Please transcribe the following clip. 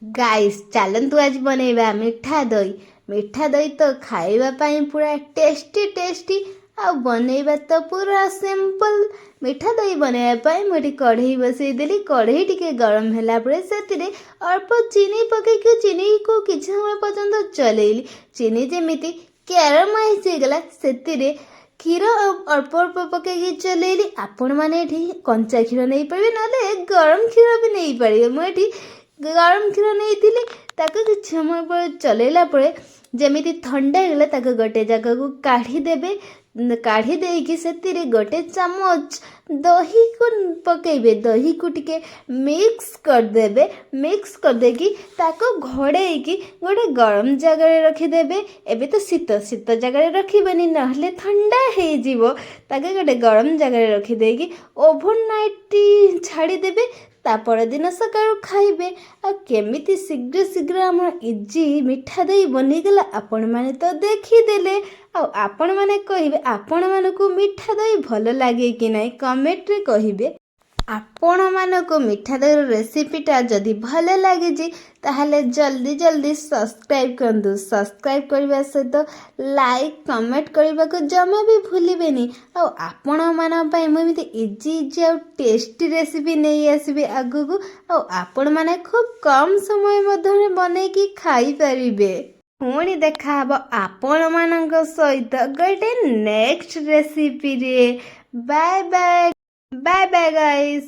Guys चलतु आज बनैबा मिठा दही तो खाइबा पाई पूरा टेस्टी टेस्टी आ बनैबा तो पूरा सिंपल। मिठा दही बनैबा पाई मुझे कढ़ई बसई देली। कढ़ई टिके गरम होला परे सेतिरे अल्प चीनी पकेकि चीनी को किछि समय पर्यंत चलेइली। चीनी जेमिति क्यारामाइज गला सेतिरे क्षीर अल्प अल्प पकेकि चलेइली। आपण माने एठी कंचा क्षीर नहीं पारे ना गरम क्षीर भी नहीं पारे। मुझे गरम क्षीर नहीं ताको किछि समय पर चलेला परे जेमिति ठंडा गला ताको गोटे जगह को काढ़ी देबे। काढ़ी देकी सेतिरे गोटे चमच दही को पकेबे। दही को टिके मिक्स कर देबे। मिक्स कर देकी ताको घोड़ेकी गोटे गरम जगह रखिदेबे। एबे तो शीत शीत जगह रखिबेनी नहले ठंडा हो जिवो। ताके गोटे गरम जगह रखिदेकी ओभरनाइट छाड़ी देबे। तापर दिन सकाळु खाइबे। आ केमिति शीघ्र शीघ्र हमर इजी मिठा दही बनिगला आपण माने तो देखिदेले। आपण माने कहिबे आपण मानकु मिठा दही भल लागे कि नहीं कमेंट रे कहिबे। आपण मानकु मिठा दही रेसिपीटा जदि भल लगे जी ताहले जल्दी जल्दी सब्सक्राइब करदु। सब्सक्राइब करबा सहित लाइक कमेंट करबा को जमा भी भूलिबेनी। आपण मान पई मु एमिति इजी इजी आ टेस्टी रेसिपी नहीं आसीबे आगु। आपण माने खूब कम समय मध्यरे बनेकी खाई परिबे। पुणी देखा हब आपण मानक सहित गोटे नेक्स्ट रेसिपी रे। Bye bye bye bye guys.